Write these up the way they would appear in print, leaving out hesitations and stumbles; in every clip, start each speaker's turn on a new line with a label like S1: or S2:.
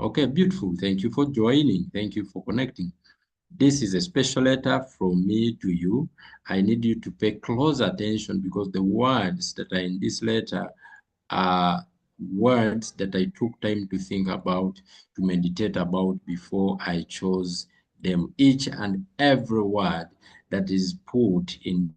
S1: Okay, beautiful. Thank you for joining. Thank you for connecting. This is a special letter from me to you. I need you to pay close attention because the words that are in this letter are words that I took time to think about, to meditate about before I chose them. Each and every word that is put in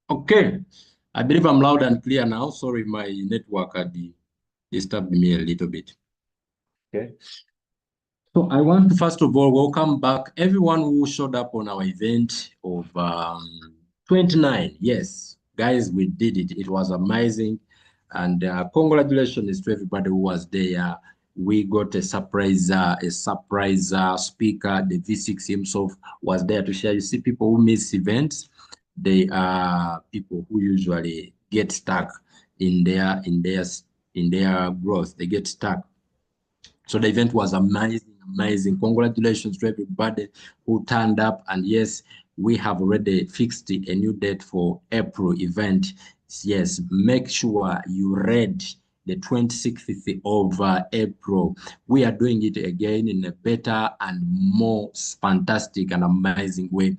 S1: Okay, I believe I'm loud and clear now. Sorry, my network had disturbed me a little bit. Okay. So I want to first of all welcome back everyone who showed up on our event of 29. Yes, guys, we did it. It was amazing. And congratulations to everybody who was there. We got a surprise speaker. The V6 himself was there to share. You see, people who miss events, they are people who usually get stuck in their growth. They get stuck. So the event was amazing, amazing. Congratulations to everybody who turned up. And yes, we have already fixed a new date for April event. Yes, make sure you read the 26th of April. We are doing it again in a better and more fantastic and amazing way.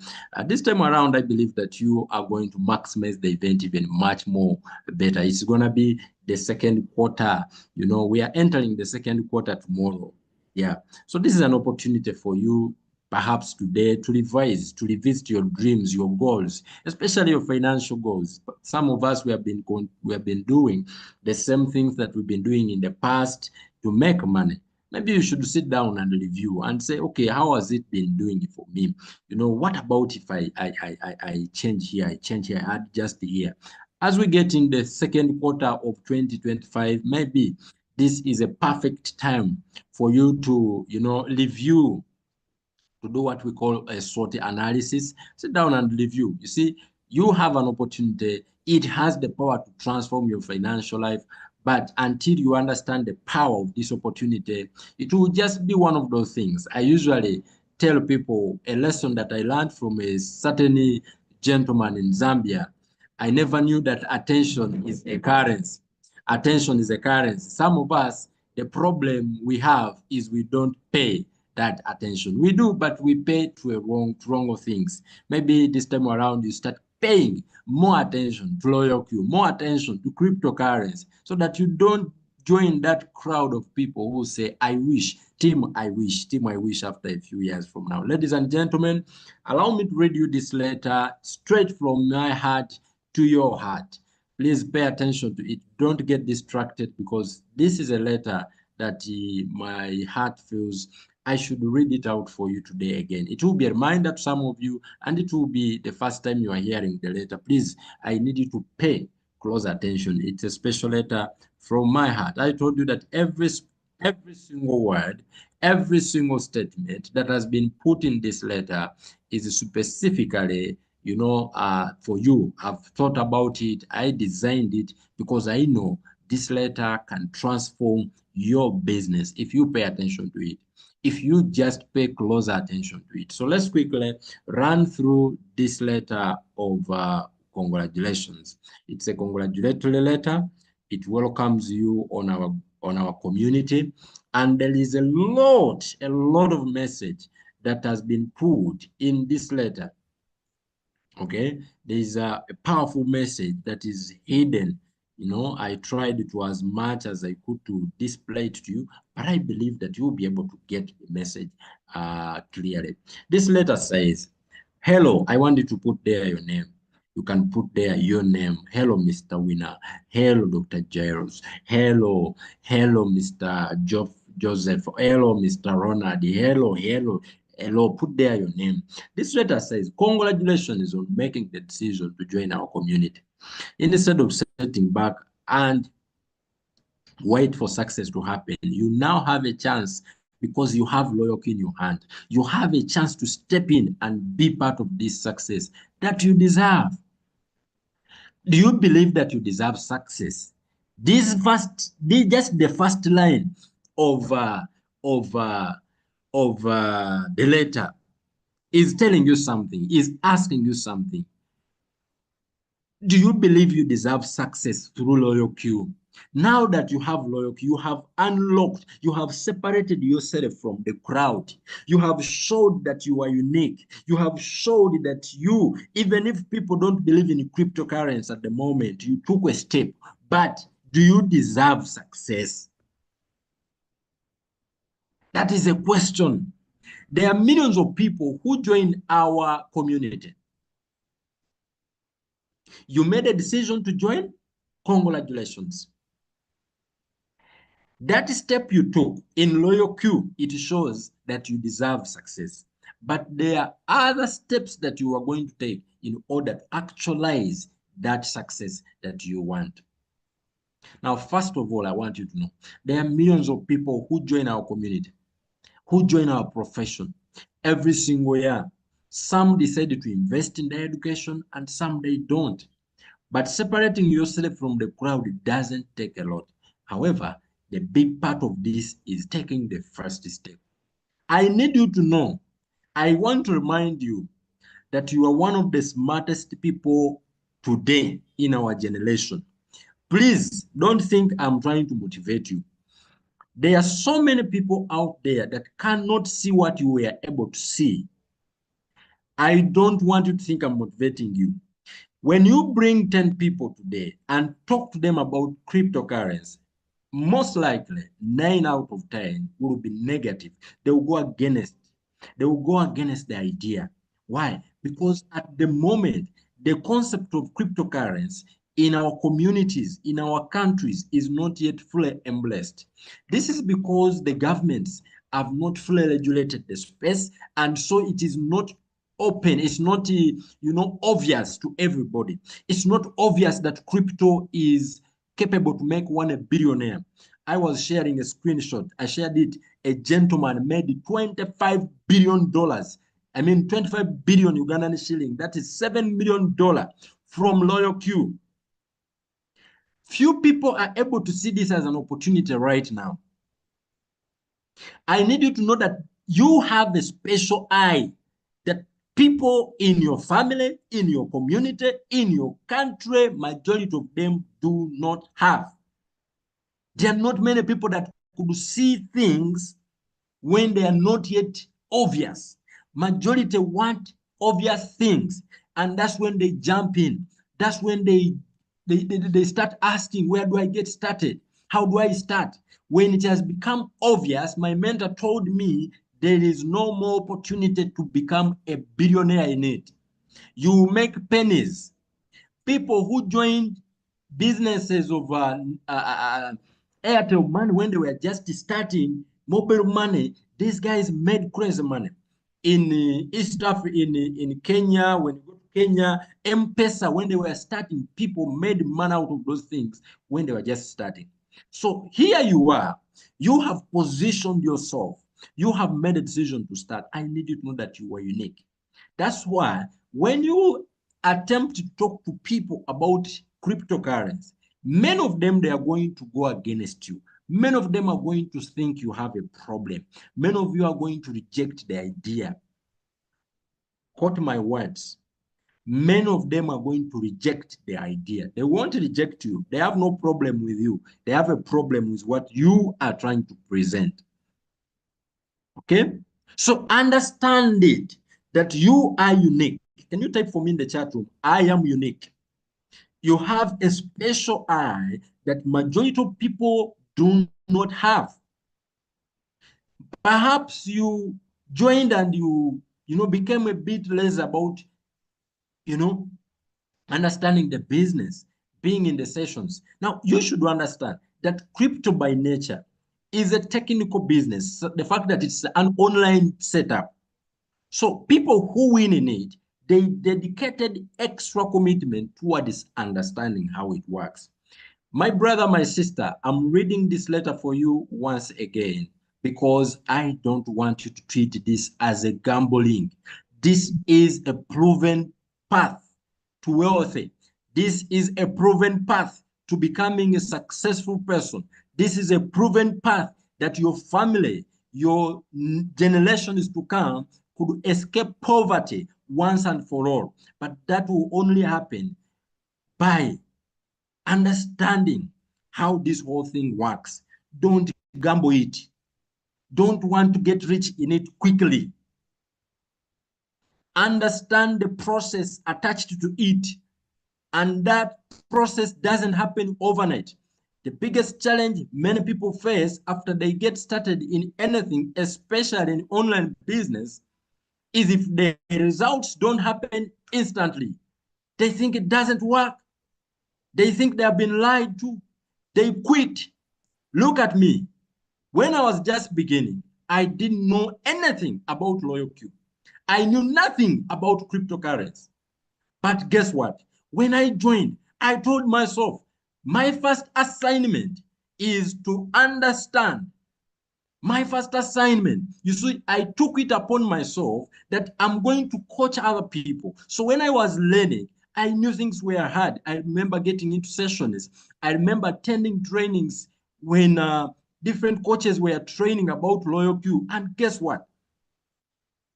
S1: This time around, I believe that you are going to maximize the event even much more better. It's going to be the second quarter. You know, we are entering the second quarter tomorrow. Yeah. So this is an opportunity for you, perhaps today, to revise, to revisit your dreams, your goals, especially your financial goals. Some of us, we have been doing the same things that we've been doing in the past to make money. Maybe you should sit down and review and say, okay, how has it been doing for me? You know, what about if I change here, I change here, I add just here? As we get in the second quarter of 2025, maybe this is a perfect time for you to, you know, review, to do what we call a SWOT analysis. Sit down and review. You see, you have an opportunity. It has the power to transform your financial life. But until you understand the power of this opportunity, it will just be one of those things. I usually tell people a lesson that I learned from a certain gentleman in Zambia. I never knew that attention is a currency. Attention is a currency. Some of us, the problem we have is we don't pay that attention. We do, but we pay to wrong things. Maybe this time around you start paying more attention to loyal Q, more attention to cryptocurrency, so that you don't join that crowd of people who say, I wish, team, I wish, team, I wish after a few years from now. Ladies and gentlemen, allow me to read you this letter straight from my heart to your heart. Please pay attention to it. Don't get distracted because this is a letter that my heart feels I should read it out for you today again. It will be a reminder to some of you, and it will be the first time you are hearing the letter. Please, I need you to pay close attention. It's a special letter from my heart. I told you that every single word, every single statement that has been put in this letter is specifically, for you. I've thought about it. I designed it because I know this letter can transform your business if you pay attention to it, if you just pay closer attention to it. So let's quickly run through this letter of congratulations. It's a congratulatory letter. It welcomes you on our community, and there is a lot of message that has been put in this letter. Okay, there is a powerful message that is hidden. I tried to as much as I could to display it to you, but I believe that you'll be able to get the message clearly. This letter says, hello, I want you to put there your name. You can put there your name. Hello, Mr. Winner. Hello, Dr. Jairus. Hello, Mr. Joseph. Hello, Mr. Ronald. Hello, put there your name. This letter says, congratulations on making the decision to join our community. Instead of sitting back and wait for success to happen, you now have a chance because you have loyalty in your hand. You have a chance to step in and be part of this success that you deserve. Do you believe that you deserve success? Just the first line of the letter is telling you something, is asking you something. Do you believe you deserve success through loyal Q? Now that you have loyal Q, you have unlocked, you have separated yourself from the crowd. You have showed that you are unique. You have showed that you, even if people don't believe in cryptocurrency at the moment, you took a step. But do you deserve success? That is a question. There are millions of people who join our community. You made a decision to join? Congratulations. That step you took in loyal Q, it shows that you deserve success. But there are other steps that you are going to take in order to actualize that success that you want. Now, first of all, I want you to know there are millions of people who join our community, who join our profession every single year. Some decided to invest in their education and some they don't. But separating yourself from the crowd doesn't take a lot. However, the big part of this is taking the first step. I need you to know, I want to remind you that you are one of the smartest people today in our generation. Please don't think I'm trying to motivate you. There are so many people out there that cannot see what you were able to see. I don't want you to think I'm motivating you. When you bring 10 people today and talk to them about cryptocurrency, most likely 9 out of 10 will be negative. They will go against. They will go against the idea. Why? Because at the moment, the concept of cryptocurrency in our communities, in our countries, is not yet fully embraced. This is because the governments have not fully regulated the space, and so it is not open. It's not obvious to everybody. It's not obvious that crypto is capable to make one a billionaire. I was sharing a screenshot. I shared it. A gentleman made $25 billion. I mean, 25 billion Ugandan shilling. That is $7 million from Loyal Q. Few people are able to see this as an opportunity right now. I need you to know that you have a special eye that people in your family, in your community, in your country, majority of them do not have. There are not many people that could see things when they are not yet obvious. Majority want obvious things, and that's when they jump in. That's when they start asking, where do I get started? How do I start? When it has become obvious, my mentor told me there is no more opportunity to become a billionaire in it. You make pennies. People who joined businesses of Airtel Money when they were just starting, mobile money, these guys made crazy money. In East Africa, in Kenya, when you go to Kenya, M-Pesa, when they were starting, people made money out of those things when they were just starting. So here you are, you have positioned yourself, you have made a decision to start. I need you to know that you are unique. That's why when you attempt to talk to people about cryptocurrency, many of them, they are going to go against you. Many of them are going to think you have a problem. Many of you are going to reject the idea. Quote my words. Many of them are going to reject the idea. They won't reject you. They have no problem with you. They have a problem with what you are trying to present. Okay? So understand it, that you are unique. Can you type for me in the chat room? I am unique. You have a special eye that majority of people do not have. Perhaps you joined and you became a bit less about, understanding the business, being in the sessions. Now, you should understand that crypto by nature is a technical business. So the fact that it's an online setup. So people who win in it, they dedicated extra commitment towards understanding how it works. My brother, my sister, I'm reading this letter for you once again because I don't want you to treat this as a gambling. This is a proven path to wealthy. This is a proven path to becoming a successful person. This is a proven path that your family, your generations to come could escape poverty once and for all. But that will only happen by understanding how this whole thing works. Don't gamble it. Don't want to get rich in it quickly. Understand the process attached to it. And that process doesn't happen overnight. The biggest challenge many people face after they get started in anything, especially in online business, is if the results don't happen instantly. They think it doesn't work. They think they have been lied to. They quit. Look at me. When I was just beginning, I didn't know anything about LoyalQ. I knew nothing about cryptocurrency. But guess what? When I joined, I told myself, my first assignment is to understand. My first assignment, you see, I took it upon myself that I'm going to coach other people. So when I was learning, I knew things were hard. I remember getting into sessions. I remember attending trainings when different coaches were training about LoyalQ. And guess what?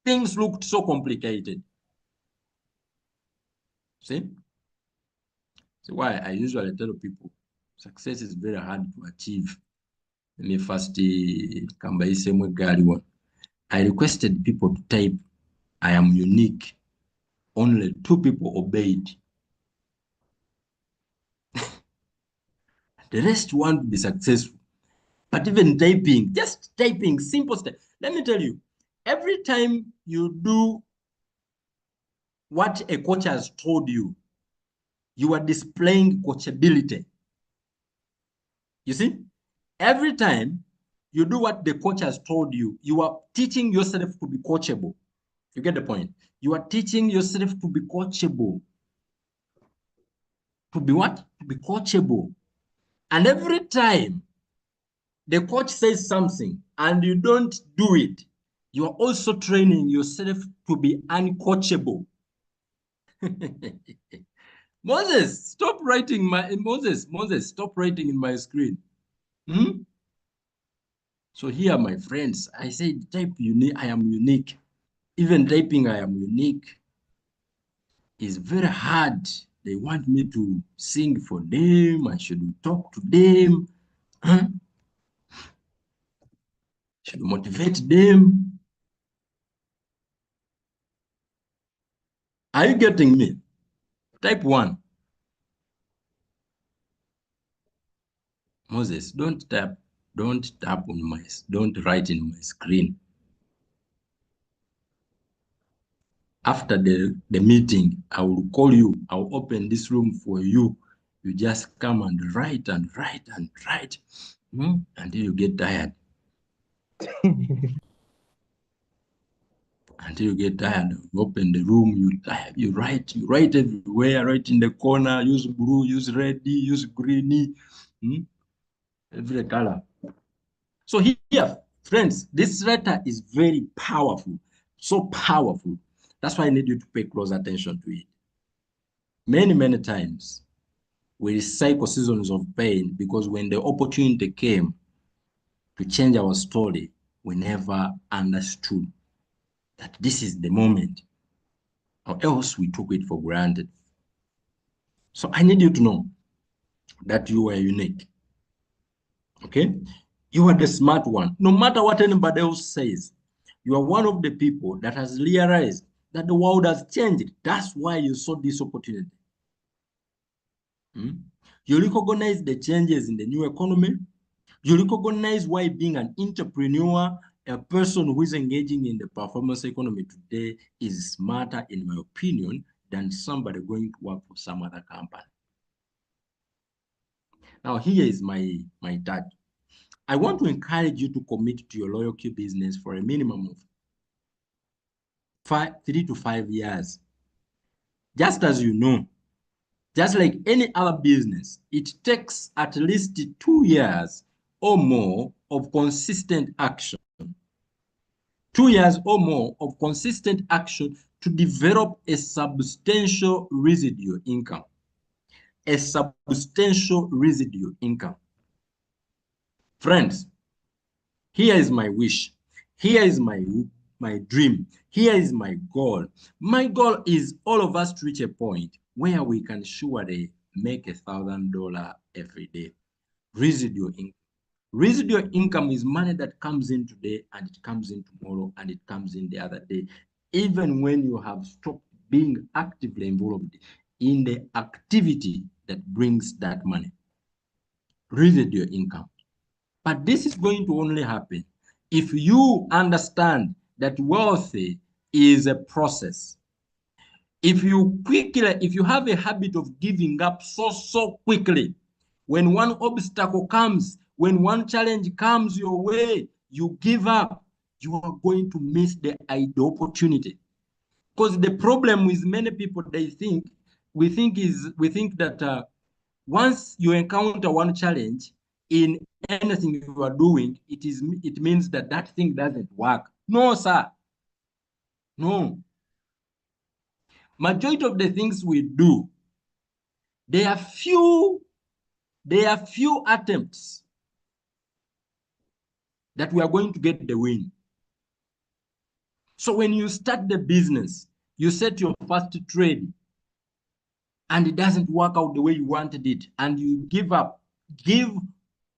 S1: Things looked so complicated. See? So why I usually tell people success is very hard to achieve. Let me first I requested people to type I am unique. Only 2 people obeyed. The rest want to be successful. But even typing, just typing, simple step. Let me tell you, every time you do what a coach has told you, you are displaying coachability. You see, every time you do what the coach has told you, you are teaching yourself to be coachable. You get the point? You are teaching yourself to be coachable. To be what? To be coachable. And every time the coach says something and you don't do it, you are also training yourself to be uncoachable. Moses, stop writing Moses, stop writing in my screen. So here, my friends, I said type unique, I am unique. Even typing I am unique is very hard. They want me to sing for them. I should talk to them. Should motivate them. Are you getting me? Type 1. Moses, don't tap on my, don't write in my screen. After the meeting, I will call you. I'll open this room for you. You just come and write and write and write until you get tired. until you get tired. You open the room, you write everywhere, write in the corner, use blue, use red, use green, every color. So here, friends, this letter is very powerful, so powerful. That's why I need you to pay close attention to it. Many, many times, we recycle seasons of pain because when the opportunity came to change our story, we never understood that this is the moment, or else we took it for granted. So I need you to know that you are unique. Okay? You are the smart one. No matter what anybody else says, you are one of the people that has realized that the world has changed. That's why you saw this opportunity. You recognize the changes in the new economy. You recognize why being an entrepreneur, a person who is engaging in the performance economy today is smarter, in my opinion, than somebody going to work for some other company. Now, here is my target. I want to encourage you to commit to your LoyalQ business for a minimum of 3 to 5 years. Just as you know, just like any other business, it takes at least 2 years or more of consistent action. 2 years or more of consistent action to develop a substantial residual income. A substantial residual income. Friends, here is my wish. Here is my dream. Here is my goal. My goal is all of us to reach a point where we can surely make $1,000 every day. Residual income. Residual income is money that comes in today and it comes in tomorrow and it comes in the other day, even when you have stopped being actively involved in the activity that brings that money. Residual income. But this is going to only happen if you understand that wealth is a process. If you have a habit of giving up so quickly, when one obstacle comes, when one challenge comes your way, you give up, you are going to miss the ideal opportunity. Because the problem with many people, we think that once you encounter one challenge in anything you are doing, it means that thing doesn't work. No, sir. No. Majority of the things we do, there are few attempts that we are going to get the win. So when you start the business, you set your first trade and it doesn't work out the way you wanted it and you give up.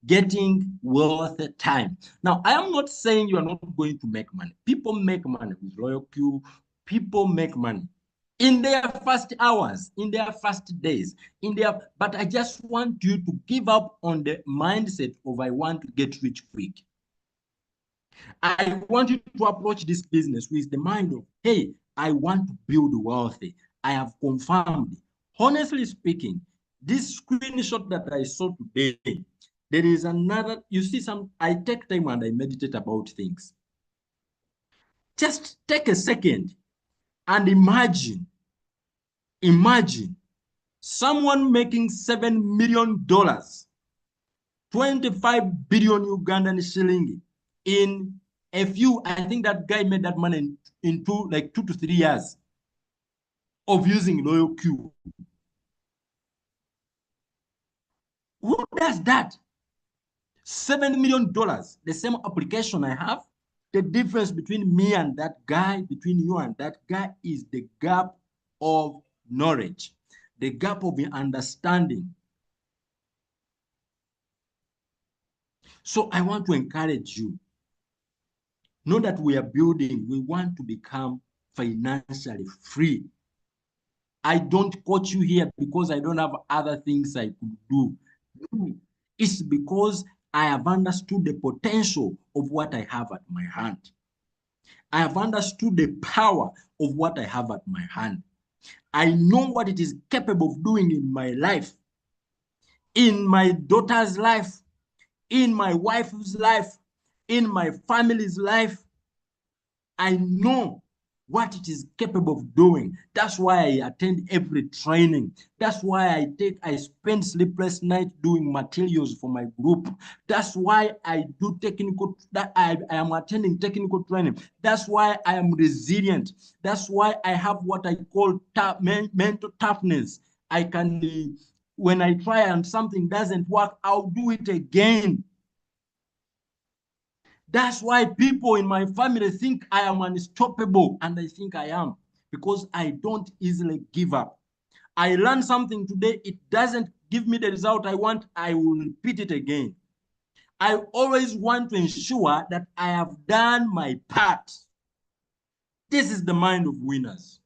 S1: Getting wealth time. Now, I am not saying you are not going to make money. People make money with LoyalQ. People make money in their first hours, in their first days, but I just want you to give up on the mindset of I want to get rich quick. I want you to approach this business with the mind of, hey, I want to build wealth. I have confirmed. Honestly speaking, this screenshot that I saw today, there is another, you see, I take time and I meditate about things. Just take a second and imagine someone making $7 million, 25 billion Ugandan shilling in a few, I think that guy made that money in 2 to 3 years of using LoyalQ. Who does that? $7 million, the same application I have. The difference between me and that guy, between you and that guy, is the gap of knowledge, the gap of understanding. So I want to encourage you. Know that we are building, we want to become financially free. I don't coach you here because I don't have other things I could do. It's because I have understood the potential of what I have at my hand. I have understood the power of what I have at my hand. I know what it is capable of doing in my life, in my daughter's life, in my wife's life, in my family's life. I know what it is capable of doing. That's why I attend every training. That's why I spend sleepless nights doing materials for my group. That's why I do that I am attending technical training. That's why I am resilient. That's why I have what I call mental toughness. I can, when I try and something doesn't work, I'll do it again. That's why people in my family think I am unstoppable, and I think I am, because I don't easily give up. I learn something today, it doesn't give me the result I want, I will repeat it again. I always want to ensure that I have done my part. This is the mind of winners.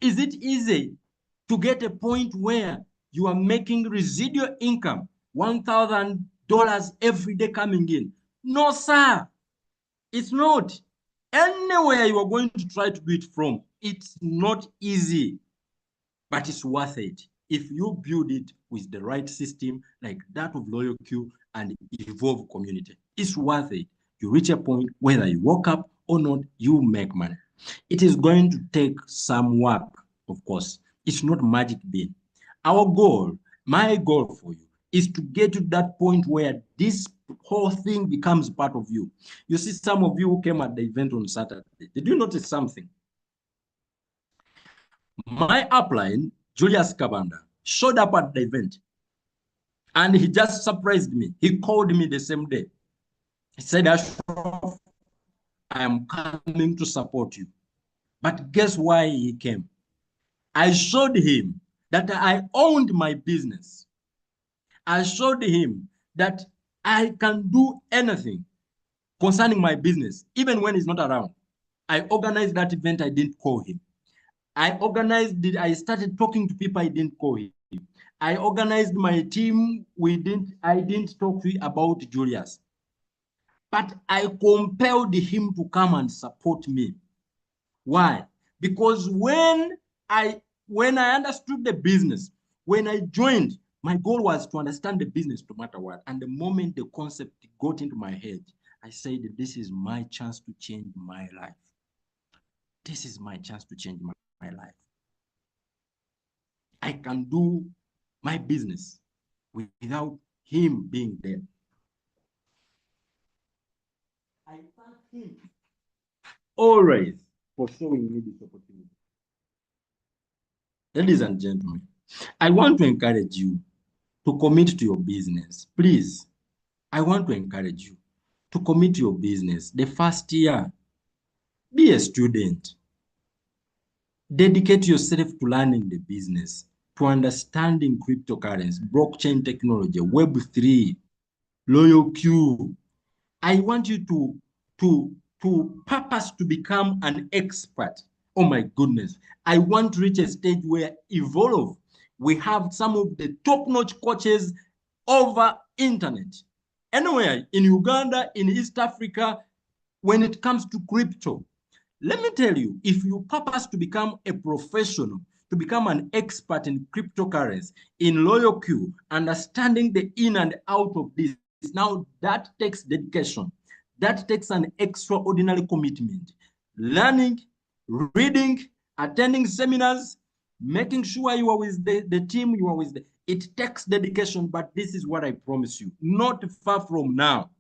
S1: Is it easy to get a point where you are making residual income, $1,000 every day coming in? No, sir. It's not. Anywhere you are going to try to do it from, it's not easy, but it's worth it. If you build it with the right system like that of LoyalQ and Evolve Community, it's worth it. You reach a point, whether you woke up or not, you make money. It is going to take some work, of course. It's not magic bean. Our goal, my goal for you, is to get to that point where this whole thing becomes part of you. You see, some of you who came at the event on Saturday, did you notice something? My upline, Julius Kabanda, showed up at the event and he just surprised me. He called me the same day. He said, Ashraf, I am coming to support you. But guess why he came? I showed him that I owned my business. I showed him that I can do anything concerning my business, even when he's not around. I organized that event, I didn't call him. I organized it, I started talking to people, I didn't call him. I organized my team, I didn't talk to about Julius. But I compelled him to come and support me. Why? Because when I understood the business, when I joined, my goal was to understand the business no matter what. And the moment the concept got into my head, I said, this is my chance to change my life. This is my chance to change my life. I can do my business without him being there. I thank him always for showing me this opportunity. Ladies and gentlemen, I want to encourage you to commit to your business. Please, I want to encourage you to commit to your business. The first year, be a student. Dedicate yourself to learning the business, to understanding cryptocurrency, blockchain technology, Web3, LoyalQ. I want you to purpose to become an expert. Oh my goodness. I want to reach a stage where Evolve, we have some of the top-notch coaches over internet. Anywhere in Uganda, in East Africa, when it comes to crypto. Let me tell you, if you purpose to become a professional, to become an expert in cryptocurrency, in LoyalQ, understanding the in and out of this, now that takes dedication. That takes an extraordinary commitment. Learning, reading, attending seminars, making sure you are with the team, you are with it takes dedication, but this is what I promise you. Not far from now,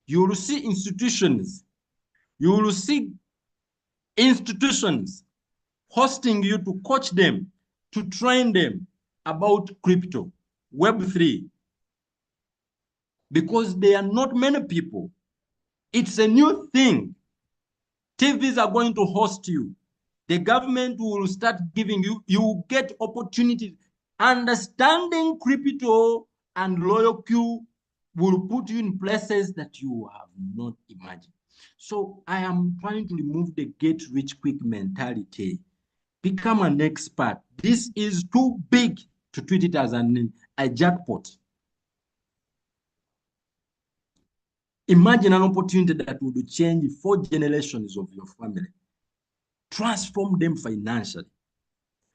S1: you will see institutions, you will see institutions hosting you to coach them, to train them about crypto, Web3, because there are not many people. It's a new thing. TVs are going to host you. The government will start giving you, you will get opportunities. Understanding crypto and LoyalQ will put you in places that you have not imagined. So I am trying to remove the get rich quick mentality. Become an expert. This is too big to treat it as a jackpot. Imagine an opportunity that would change 4 generations of your family. Transform them financially.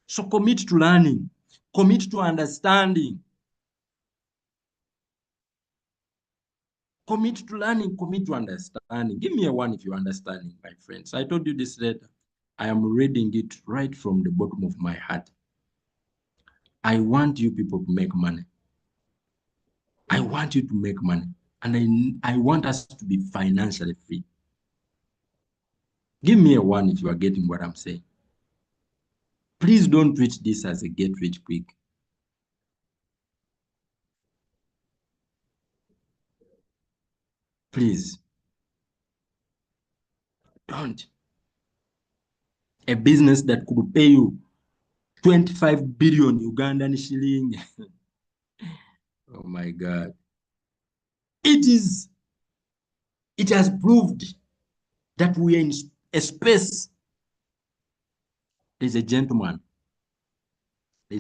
S1: So commit to learning. Commit to understanding. Commit to learning, commit to understanding. Give me a 1 if you're understanding, my friends. I told you this letter. I am reading it right from the bottom of my heart. I want you people to make money. I want you to make money. And I want us to be financially free. Give me a 1 if you are getting what I'm saying. Please don't treat this as a get rich quick. Please. Don't. A business that could pay you 25 billion Ugandan shilling. Oh my God. It has proved that we are in a space. There's a gentleman. I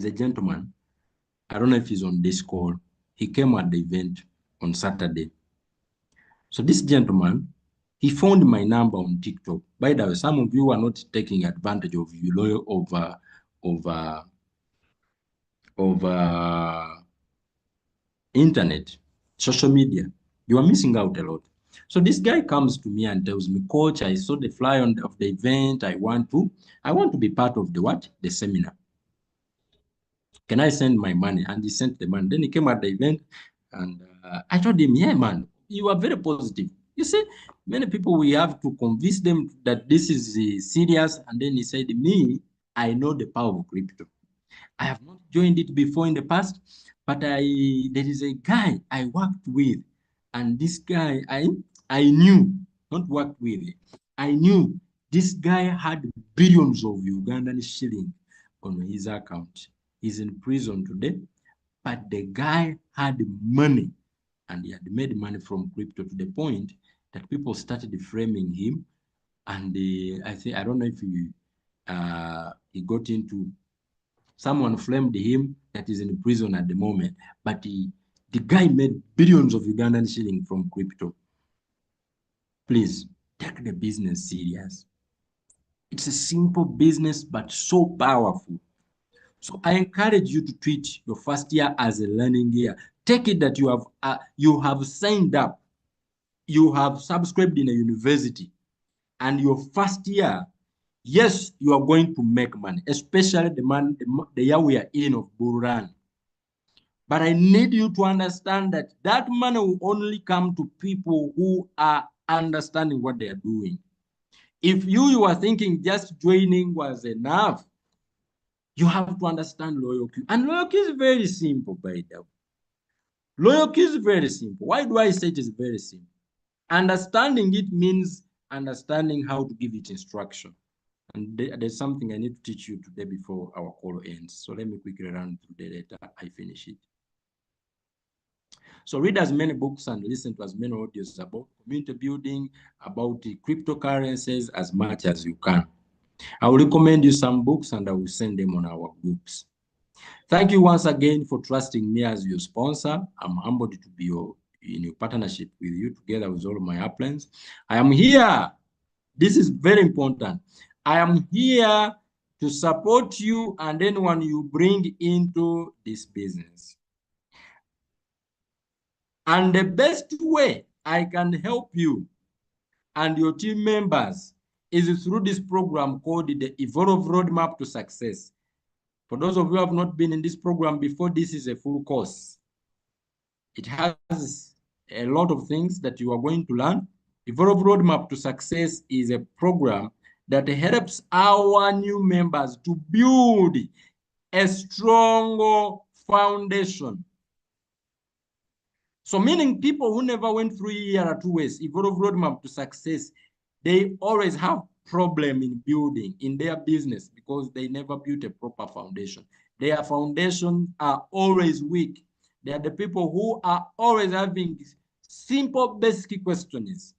S1: don't know if he's on this call. He came at the event on Saturday. So this gentleman, he found my number on TikTok. By the way, some of you are not taking advantage of internet, social media. You are missing out a lot. So this guy comes to me and tells me, Coach, I saw the flyer of the event. I want to be part of the seminar. Can I send my money? And he sent the money. Then he came at the event and I told him, yeah, man, you are very positive. You see, many people, we have to convince them that this is serious. And then he said, me, I know the power of crypto. I have not joined it before in the past, but there is a guy I worked with, and this guy I knew, not worked with, I knew this guy had billions of Ugandan shilling on his account. He's in prison today, but the guy had money, and he had made money from crypto to the point that people started framing him, and I don't know if he got into. Someone framed him that is in prison at the moment, but the guy made billions of Ugandan shilling from crypto. Please take the business serious. It's a simple business, but so powerful. So I encourage you to treat your first year as a learning year. Take it that you have signed up, you have subscribed in a university, and your first year, yes, you are going to make money, especially the year we are in of Bull Run. But I need you to understand that that money will only come to people who are understanding what they are doing. If you are thinking just joining was enough, you have to understand loyalty. And loyalty is very simple, by the way. Loyalty is very simple. Why do I say it is very simple? Understanding it means understanding how to give it instruction. And there's something I need to teach you today before our call ends. So let me quickly run through the data. I finish it. So read as many books and listen to as many audios about community building, about the cryptocurrencies as much as you can. I will recommend you some books and I will send them on our groups. Thank you once again for trusting me as your sponsor. I'm humbled to be in your partnership with you together with all of my uplands. I am here. This is very important. I am here to support you and anyone you bring into this business. And the best way I can help you and your team members is through this program called the Evolve Roadmap to Success. For those of you who have not been in this program before, this is a full course. It has a lot of things that you are going to learn. Evolve Roadmap to Success is a program that helps our new members to build a strong foundation. So meaning people who never went through ERA2S, Evolve Roadmap to Success, they always have problem in building in their business because they never built a proper foundation. Their foundations are always weak. They are the people who are always having simple basic questions.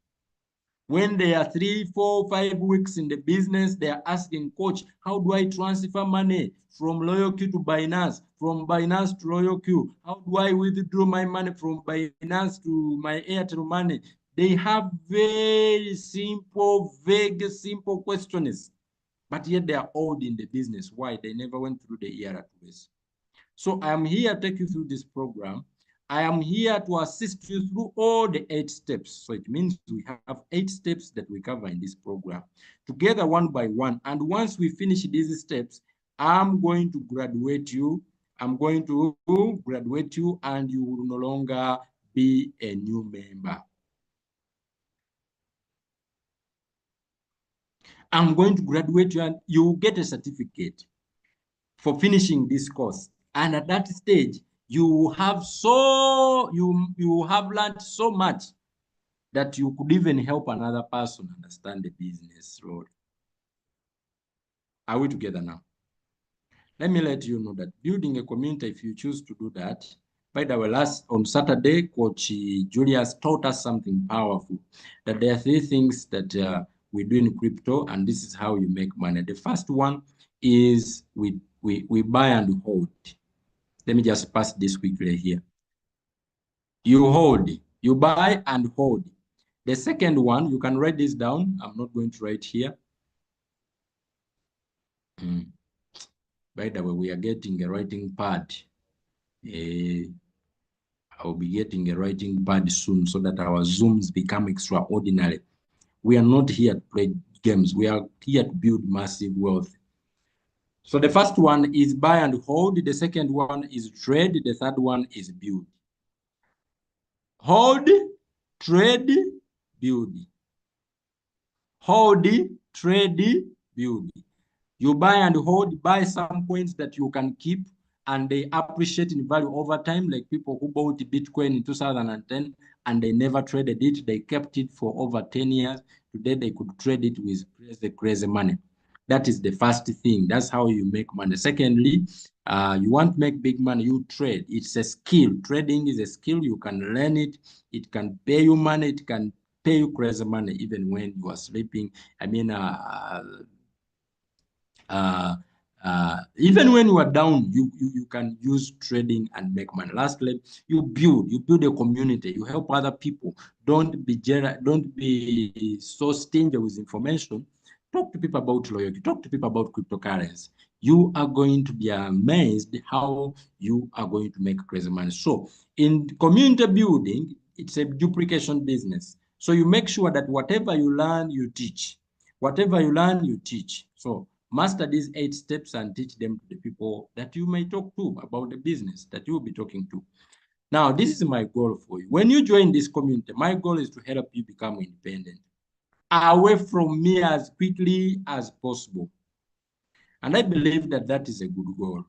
S1: When they are 3, 4, 5 weeks in the business, they are asking, Coach, how do I transfer money from LoyalQ to Binance, from Binance to LoyalQ? How do I withdraw my money from Binance to my Airtel money? They have very simple, vague, simple questions, but yet they are old in the business. Why? They never went through the ERA2S. So I'm here to take you through this program. I am here to assist you through all the 8 steps. So it means we have 8 steps that we cover in this program, together one by one. And once we finish these steps, I'm going to graduate you. I'm going to graduate you, and you will no longer be a new member. I'm going to graduate you, and you will get a certificate for finishing this course. And at that stage, you have learned so much that you could even help another person understand the business role. Are we together now? Let me let you know that building a community, if you choose to do that, by the way, on Saturday, Coach Julius taught us something powerful, that there are 3 things that we do in crypto, and this is how you make money. The first one is we buy and hold. Let me just pass this quickly here. You hold, you buy and hold. The second one, you can write this down. I'm not going to write here. By the way, we are getting a writing pad. I'll be getting a writing pad soon so that our Zooms become extraordinary. We are not here to play games. We are here to build massive wealth. So the first one is buy and hold. The second one is trade. The third one is build. Hold, trade, build. Hold, trade, build. You buy and hold, buy some coins that you can keep and they appreciate in value over time, like people who bought Bitcoin in 2010 and they never traded it. They kept it for over 10 years. Today, they could trade it with crazy money. That is the first thing. That's how you make money. Secondly, you want to make big money, you trade. It's a skill. Trading is a skill. You can learn it. It can pay you money. It can pay you crazy money even when you are sleeping. I mean, even when you are down, you can use trading and make money. Lastly, you build a community. You help other people. Don't be so stingy with information. Talk to people about loyalty. Talk to people about cryptocurrency. You are going to be amazed how you are going to make crazy money. So in community building, it's a duplication business. So you make sure that whatever you learn, you teach. Whatever you learn, you teach. So master these 8 steps and teach them to the people that you may talk to about the business that you will be talking to. Now, this is my goal for you. When you join this community, my goal is to help you become independent, away from me as quickly as possible. And I believe that that is a good goal.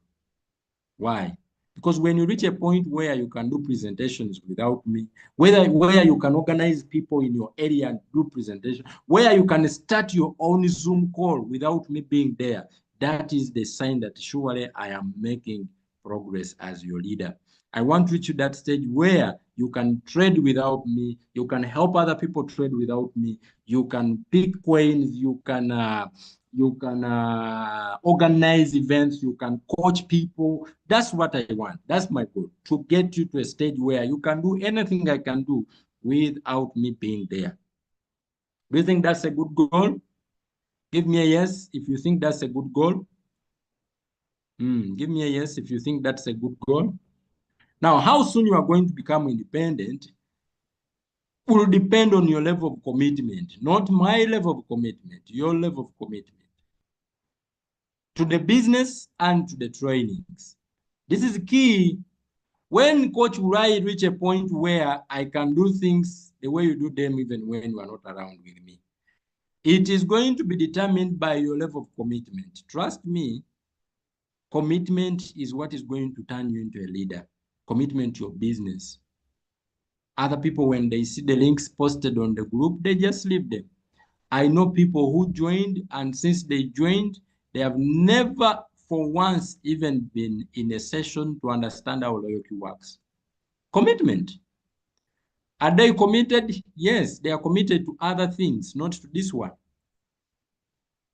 S1: Why? Because when you reach a point where you can do presentations without me, where you can organize people in your area and do presentation, where you can start your own Zoom call without me being there, that is the sign that surely I am making progress as your leader. I want to reach you that stage where you can trade without me, you can help other people trade without me, you can pick coins, you can organize events, you can coach people. That's what I want. That's my goal, to get you to a stage where you can do anything I can do without me being there. Do you think that's a good goal? Give me a yes if you think that's a good goal. Give me a yes if you think that's a good goal. Now, how soon you are going to become independent will depend on your level of commitment, not my level of commitment, your level of commitment to the business and to the trainings. This is key. When Coach Urai reach a point where I can do things the way you do them even when you are not around with me, it is going to be determined by your level of commitment. Trust me, commitment is what is going to turn you into a leader. Commitment to your business. Other people, when they see the links posted on the group, they just leave them. I know people who joined, and since they joined, they have never for once even been in a session to understand how loyalty works. Commitment. Are they committed? Yes, they are committed to other things, not to this one.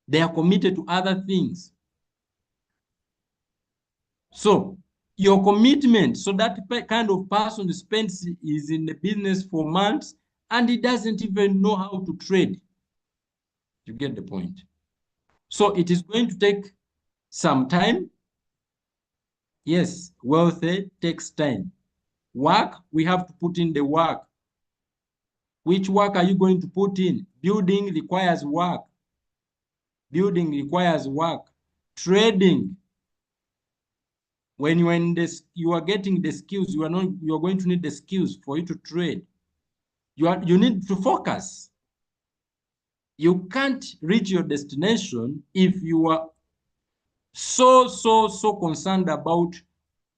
S1: They are committed to other things. So your commitment, so that kind of person is in the business for months and he doesn't even know how to trade. You get the point. So it is going to take some time. Yes, wealth takes time. Work, we have to put in the work. Which work are you going to put in? Building requires work. Building requires work. Trading, when you are in this, you are getting the skills, you are going to need the skills for you to trade. You need to focus. You can't reach your destination if you are so concerned about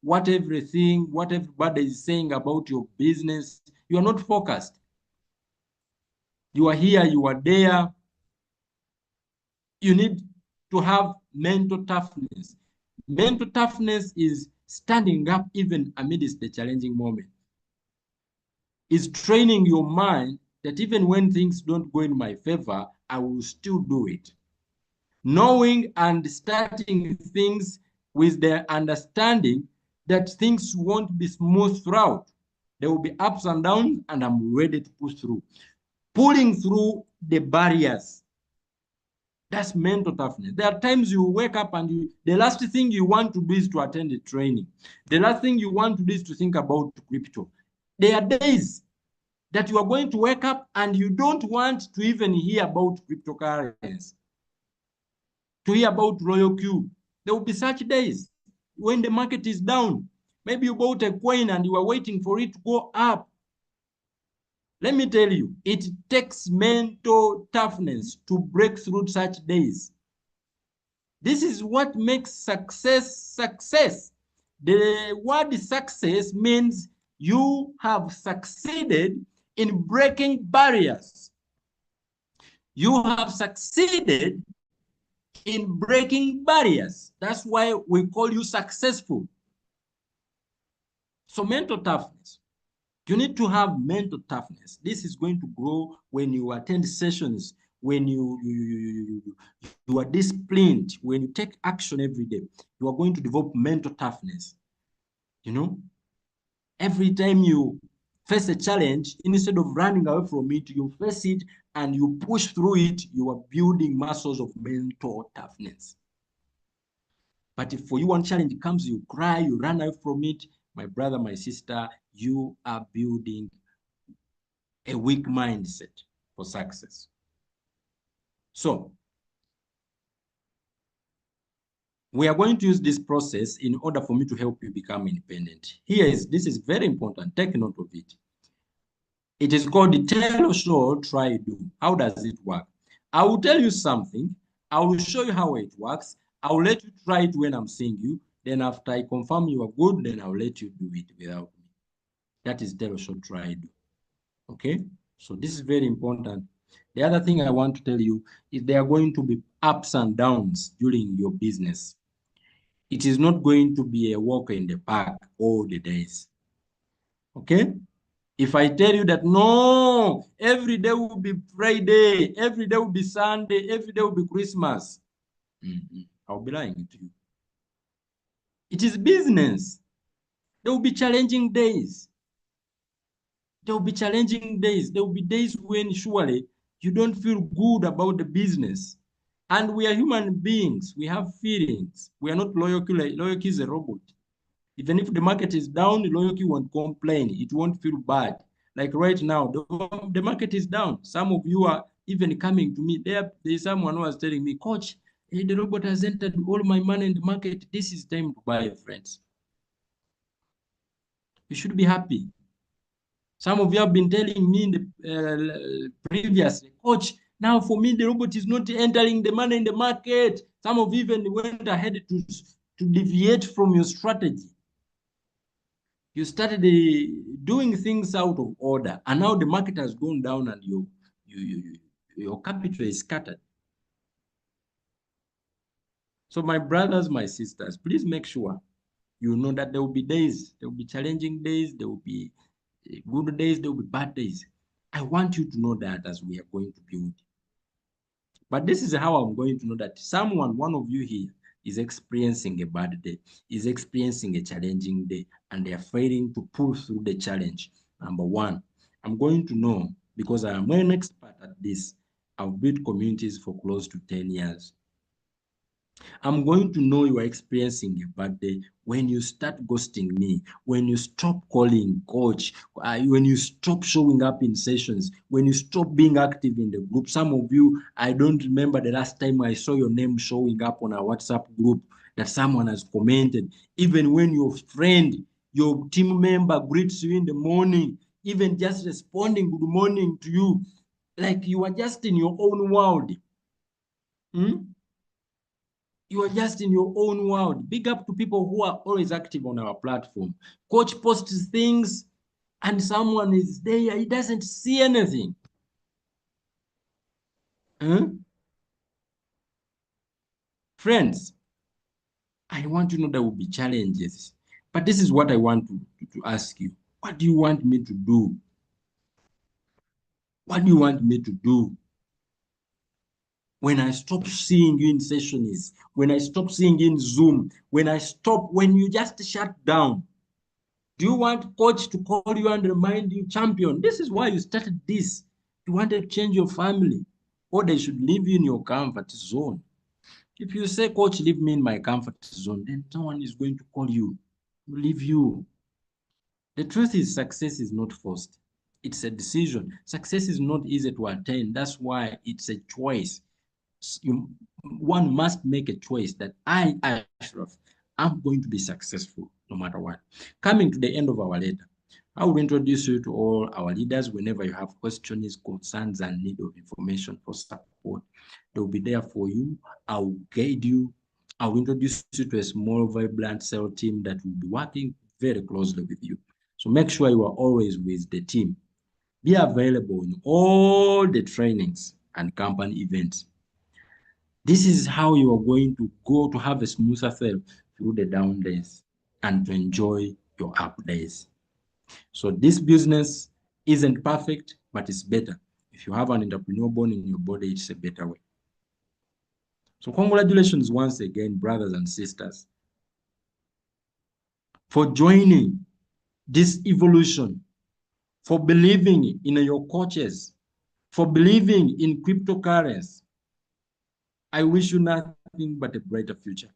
S1: what everybody is saying about your business. You are not focused. You are here, you are there. You need to have mental toughness. Mental toughness is standing up even amidst the challenging moment. Is training your mind that even when things don't go in my favor, I will still do it. Knowing and starting things with the understanding that things won't be smooth throughout. There will be ups and downs, and I'm ready to push through. Pulling through the barriers. That's mental toughness. There are times you wake up and the last thing you want to do is to attend a training. The last thing you want to do is to think about crypto. There are days that you are going to wake up and you don't want to even hear about cryptocurrency, to hear about Royal Q. There will be such days when the market is down. Maybe you bought a coin and you are waiting for it to go up. Let me tell you, it takes mental toughness to break through such days. This is what makes success success. The word success means you have succeeded in breaking barriers. You have succeeded in breaking barriers. That's why we call you successful. So mental toughness. You need to have mental toughness. This is going to grow when you attend sessions, when you are disciplined, when you take action every day. You are going to develop mental toughness. You know, every time you face a challenge, instead of running away from it, you face it and you push through it. You are building muscles of mental toughness. But if for you one challenge comes, you cry, you run away from it, my brother, my sister, you are building a weak mindset for success. So we are going to use this process in order for me to help you become independent. This is very important. Take note of it. It is called the Taylor Show Try Do. How does it work? I will tell you something. I will show you how it works. I will let you try it when I'm seeing you. Then after I confirm you are good, then I'll let you do it without me. That is Taylor Show Try Do. Okay? So this is very important. The other thing I want to tell you is there are going to be ups and downs during your business. It is not going to be a walk in the park all the days. Okay? If I tell you that, no, every day will be Friday, every day will be Sunday, every day will be Christmas, I'll be lying to you. It is business. There will be challenging days. There will be challenging days. There will be days when surely you don't feel good about the business. And we are human beings. We have feelings. We are not loyalty. Loyalty is a robot. Even if the market is down, loyalty won't complain. It won't feel bad. Like right now, the market is down. Some of you are even coming to me. There's someone who was telling me, Coach, the robot has entered all my money in the market. This is time to buy, friends. You should be happy. Some of you have been telling me in the previously, Coach, now for me, the robot is not entering the money in the market. Some of you even went ahead to deviate from your strategy. You started doing things out of order, and now the market has gone down and your capital is scattered. So my brothers, my sisters, please make sure you know that there will be days, there will be challenging days, there will be good days, there will be bad days. I want you to know that as we are going to build. But this is how I'm going to know that one of you here, is experiencing a bad day, is experiencing a challenging day, and they are failing to pull through the challenge. Number one, I'm going to know, because I am an expert at this. I've built communities for close to 10 years. I'm going to know you are experiencing a bad day when you start ghosting me, when you stop calling coach, when you stop showing up in sessions, when you stop being active in the group. Some of you, I don't remember the last time I saw your name showing up on a WhatsApp group that someone has commented. Even when your friend, your team member greets you in the morning, even just responding good morning to you, like you are just in your own world. You are just in your own world. Big up to people who are always active on our platform. Coach posts things and someone is there, he doesn't see anything. Friends, I want you to know there will be challenges, but this is what I want to ask you. What do you want me to do? What do you want me to do? When I stop seeing you in sessions, when I stop seeing you in Zoom, when you just shut down, do you want coach to call you and remind you, champion, this is why you started this. You wanted to change your family, or they should leave you in your comfort zone. If you say, coach, leave me in my comfort zone, then someone is going to call you, leave you. The truth is, success is not forced. It's a decision. Success is not easy to attain. That's why it's a choice. One must make a choice that I, Ashraf, I'm going to be successful no matter what. Coming to the end of our letter, I will introduce you to all our leaders. Whenever you have questions, concerns, and need of information for support, they'll be there for you. I'll guide you. I'll introduce you to a small, vibrant cell team that will be working very closely with you. So make sure you are always with the team. Be available in all the trainings and company events. This is how you are going to go to have a smoother sail through the down days and to enjoy your up days. So this business isn't perfect, but it's better. If you have an entrepreneur born in your body, it's a better way. So congratulations once again, brothers and sisters, for joining this evolution, for believing in your coaches, for believing in cryptocurrency. I wish you nothing but a brighter future.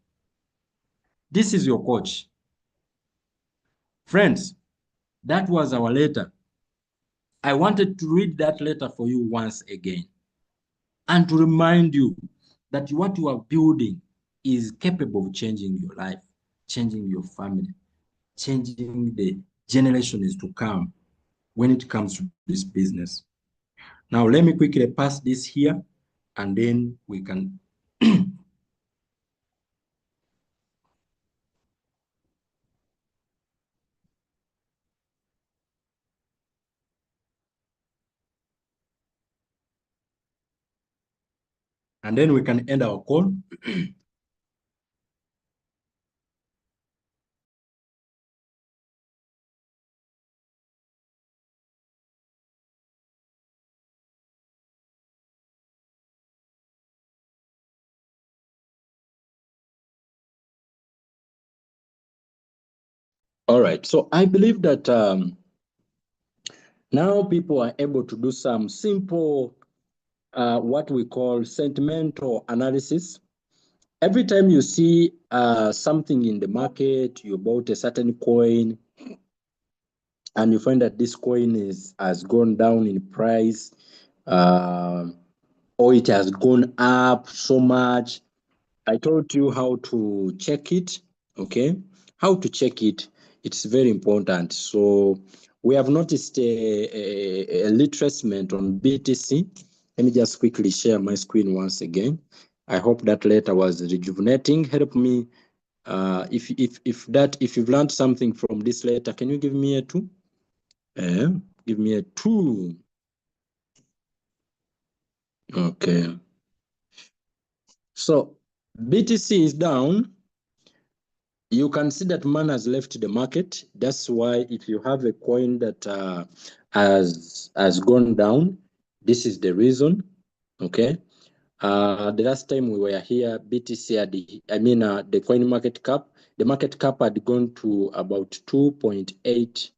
S1: This is your coach. Friends, that was our letter. I wanted to read that letter for you once again and to remind you that what you are building is capable of changing your life, changing your family, changing the generations to come when it comes to this business. Now, let me quickly pass this here and then we can and then we can end our call. All right, so I believe that now people are able to do some simple, what we call sentimental analysis. Every time you see something in the market, you bought a certain coin, and you find that this coin has gone down in price, or it has gone up so much. I told you how to check it, okay? How to check it, it's very important. So we have noticed a retracement on BTC. Let me just quickly share my screen once again. I hope that letter was rejuvenating. Help me. If you've learned something from this letter, can you give me a 2? Give me a 2. Okay. So BTC is down. You can see that man has left the market. That's why if you have a coin that has gone down, this is the reason. Okay. The last time we were here, BTC had, the coin market cap. The market cap had gone to about 2.8,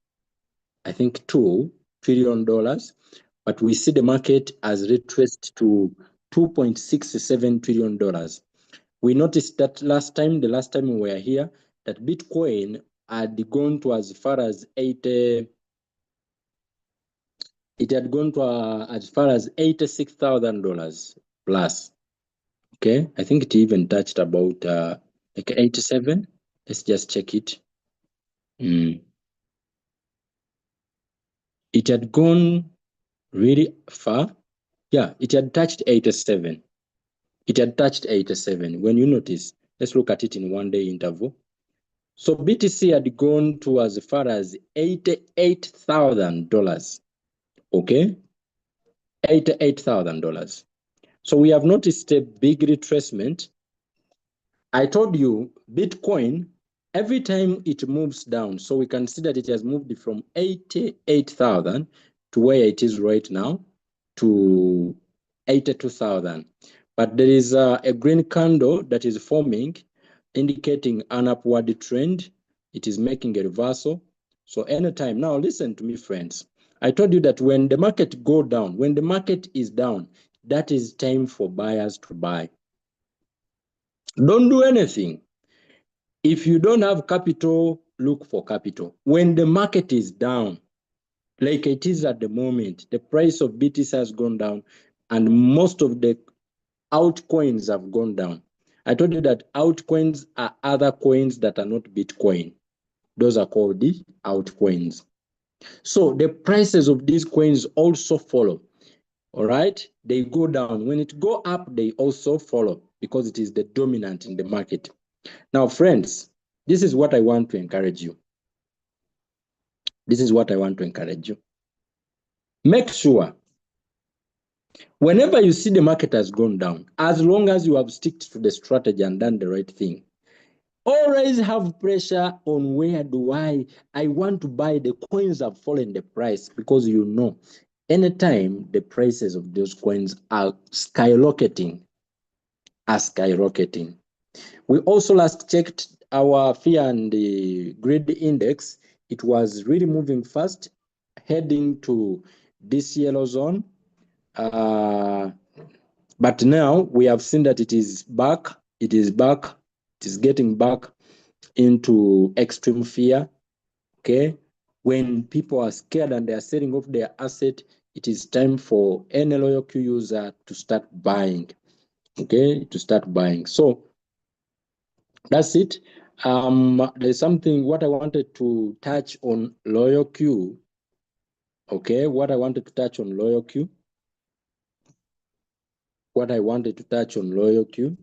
S1: I think $2 trillion. But we see the market has retraced to $2.67 trillion. We noticed that the last time we were here, that Bitcoin had gone to as far as $86,000 plus. Okay, I think it even touched about like 87. Let's just check it. It had gone really far. Yeah, it had touched 87. It had touched 87. When you notice, let's look at it in 1 day interval. So BTC had gone to as far as $88,000. Okay, $88,000. So we have noticed a big retracement. I told you Bitcoin, every time it moves down, so we can see that it has moved from 88,000 to where it is right now to 82,000. But there is a green candle that is forming, indicating an upward trend. It is making a reversal. So anytime, now listen to me, friends. I told you that when the market go down, when the market is down, that is time for buyers to buy. Don't do anything. If you don't have capital, look for capital. When the market is down, like it is at the moment, the price of BTC has gone down and most of the altcoins have gone down. I told you that altcoins are other coins that are not Bitcoin. Those are called the altcoins. So the prices of these coins also follow. All right, they go down. When it go up, they also follow because it is the dominant in the market. Now, friends, this is what I want to encourage you. This is what I want to encourage you. Make sure whenever you see the market has gone down, as long as you have stuck to the strategy and done the right thing, always have pressure on where do I want to buy the coins have fallen the price, because you know anytime the prices of those coins are skyrocketing. We also last checked our fear and the greed index. It was really moving fast, heading to this yellow zone. But now we have seen that it is back. It is getting back into extreme fear. Okay. When people are scared and they are selling off their asset, it is time for any loyal Q user to start buying. Okay, to start buying. So that's it. There's something what I wanted to touch on loyal Q. Okay, what I wanted to touch on loyal Q. What I wanted to touch on loyal Q.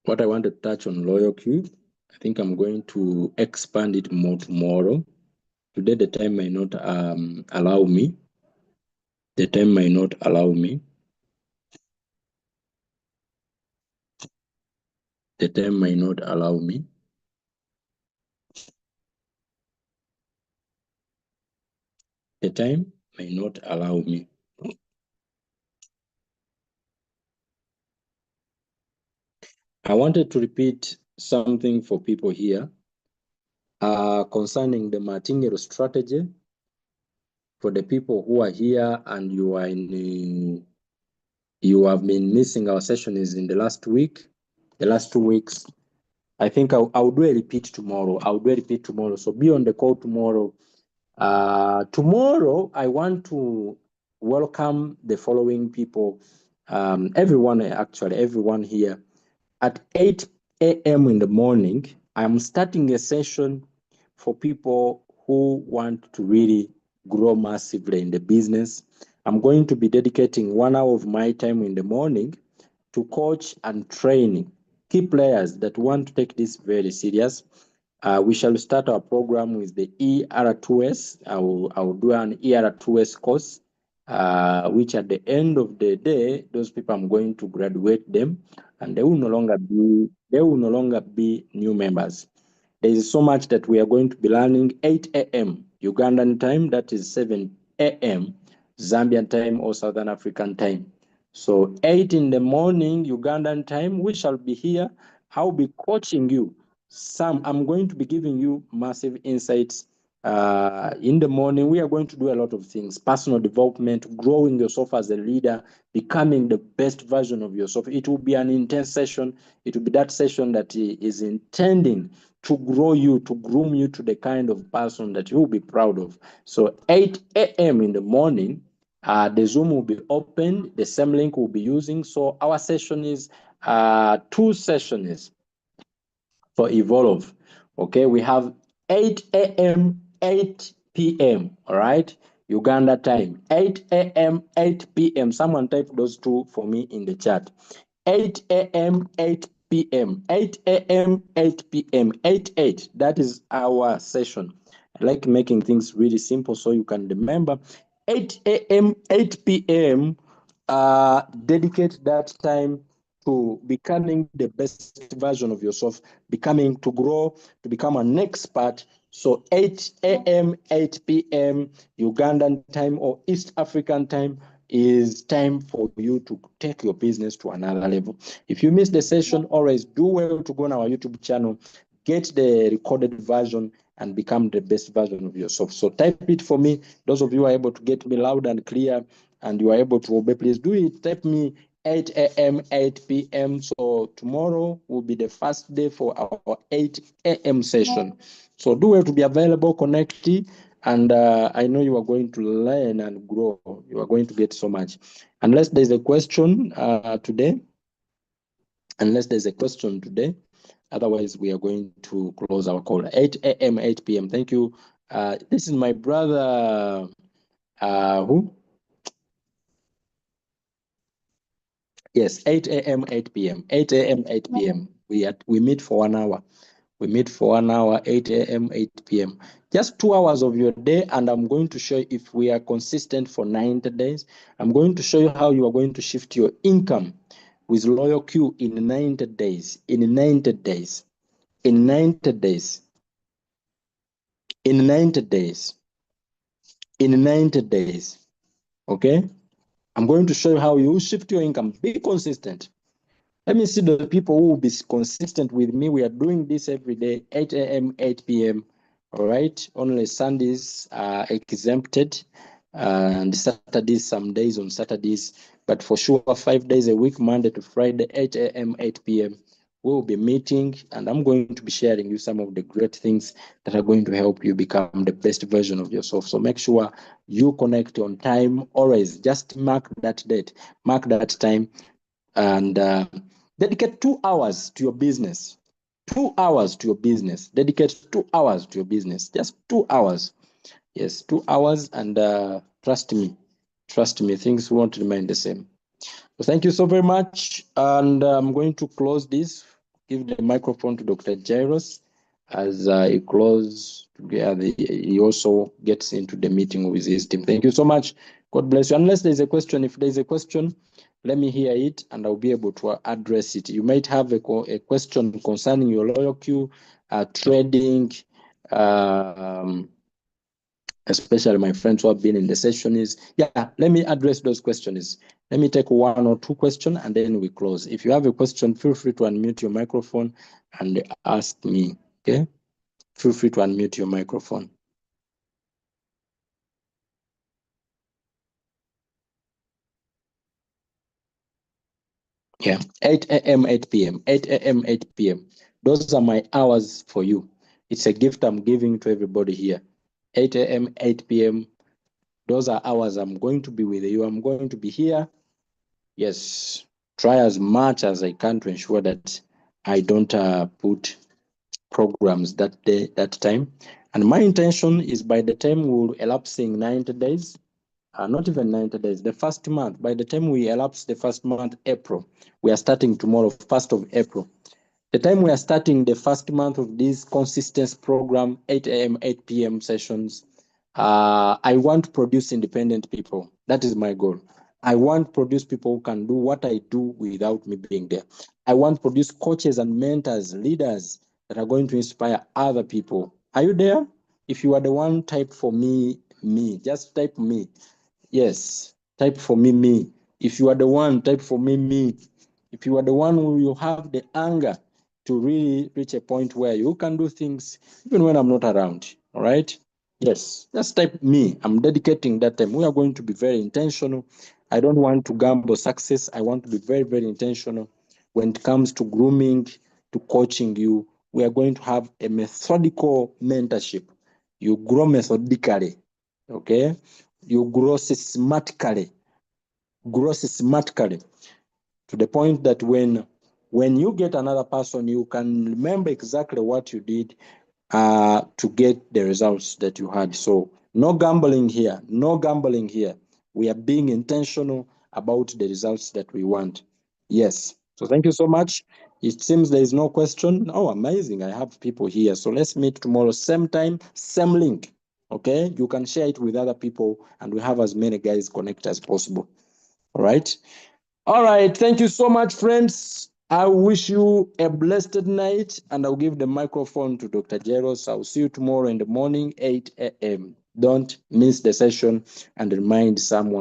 S1: What I wanted to touch on loyal Q. I think I'm going to expand it more tomorrow. Today the time may not allow me. The time may not allow me. The time may not allow me. The time may not allow me. I wanted to repeat something for people here concerning the martingale strategy. For the people who are here and you are you have been missing our sessions in the last week, the last 2 weeks, I think I'll do a repeat tomorrow. I'll do a repeat tomorrow. So be on the call tomorrow. Tomorrow, I want to welcome the following people. Everyone here. At 8 a.m. in the morning, I'm starting a session for people who want to really grow massively in the business. I'm going to be dedicating 1 hour of my time in the morning to coach and train key players that want to take this very serious. We shall start our program with the ER2S. I will do an ER2S course, which at the end of the day, those people, I'm going to graduate them, and they will no longer be new members. There is so much that we are going to be learning. 8 a.m. Ugandan time, that is 7 a.m. Zambian time or Southern African time. So 8 in the morning Ugandan time, we shall be here. I'll be coaching you. I'm going to be giving you massive insights In the morning, we are going to do a lot of things: personal development, growing yourself as a leader, becoming the best version of yourself. It will be an intense session. It will be that session that is intending to grow you, to groom you to the kind of person that you will be proud of. So 8 a.m. in the morning, the Zoom will be open, the same link we'll be using. So our session is 2 sessions for Evolve. Okay, we have 8 a.m., 8 p.m. All right, Uganda time, 8 a.m., 8 p.m. Someone type those two for me in the chat. 8 a.m., 8 p.m. 8 a.m., 8 p.m. 8. That is our session. I like making things really simple so you can remember. 8 a.m., 8 p.m. Dedicate that time to becoming the best version of yourself, becoming to grow, to become an expert. So 8 a.m., 8 p.m. Ugandan time or East African time is time for you to take your business to another level. If you miss the session, always do well to go on our YouTube channel, get the recorded version, and become the best version of yourself. So type it for me. Those of you who are able to get me loud and clear and you are able to obey, please do it. Type me 8 a.m., 8 p.m. So tomorrow will be the first day for our 8 a.m. session. So do well to be available, connect, and I know you are going to learn and grow. You are going to get so much. Unless there's a question today, otherwise we are going to close our call. 8 a.m., 8 p.m. Thank you. This is my brother, who? Yes, 8 a.m., 8 p.m. 8 a.m., 8 p.m. We meet for 1 hour. We meet for 1 hour, 8 a.m., 8 p.m. Just 2 hours of your day, and I'm going to show you if we are consistent for 90 days. I'm going to show you how you are going to shift your income with Loyal Q in 90 days. In 90 days. In 90 days. In 90 days. In 90 days. Okay? I'm going to show you how you shift your income. Be consistent. Let me see the people who will be consistent with me. We are doing this every day, 8 a.m., 8 p.m. All right. Only Sundays are exempted, and Saturdays, some days on Saturdays, but for sure 5 days a week, Monday to Friday, 8 a.m., 8 p.m. We will be meeting, and I'm going to be sharing you some of the great things that are going to help you become the best version of yourself. So make sure you connect on time. Always just mark that date, mark that time, and dedicate 2 hours to your business. 2 hours to your business. Dedicate 2 hours to your business. Just 2 hours. Yes, 2 hours, and trust me, things won't remain the same. So thank you so very much, and I'm going to close this. Give the microphone to Dr. Jairus as he closes together. He also gets into the meeting with his team. Thank you so much. God bless you. Unless there's a question, if there's a question, let me hear it and I'll be able to address it. You might have a question concerning your Loyal Q, trading, especially my friends who have been in the session let me address those questions. Let me take 1 or 2 questions and then we close. If you have a question, feel free to unmute your microphone and ask me, okay? Feel free to unmute your microphone. Yeah, 8 a.m., 8 p.m., 8 a.m., 8 p.m. Those are my hours for you. It's a gift I'm giving to everybody here. 8 a.m., 8 p.m. Those are hours I'm going to be with you. I'm going to be here. Yes, try as much as I can to ensure that I don't put programs that day, that time. And my intention is by the time we'll elapsing 90 days, not even 90 days, the first month, by the time we elapse the first month, April, we are starting tomorrow, 1st of April. The time we are starting the first month of this consistency program, 8 a.m., 8 p.m. sessions, I want to produce independent people. That is my goal. I want to produce people who can do what I do without me being there. I want to produce coaches and mentors, leaders that are going to inspire other people. Are you there? If you are the one, type for me, just type me. Yes, type for me. If you are the one, type for me. If you are the one who you have the anger to really reach a point where you can do things even when I'm not around, all right? Yes, just type me. I'm dedicating that time. We are going to be very intentional. I don't want to gamble success. I want to be very, very intentional when it comes to grooming, to coaching you. We are going to have a methodical mentorship. You grow methodically, okay? You grow systematically, to the point that when you get another person, you can remember exactly what you did to get the results that you had. So no gambling here, no gambling here. We are being intentional about the results that we want. Yes. So thank you so much. It seems there is no question. Oh, amazing. I have people here. So let's meet tomorrow, same time, same link. Okay. You can share it with other people and we have as many guys connect as possible. All right. All right. Thank you so much, friends. I wish you a blessed night, and I'll give the microphone to Dr. Jeros. I'll see you tomorrow in the morning, 8 a.m. Don't miss the session and remind someone.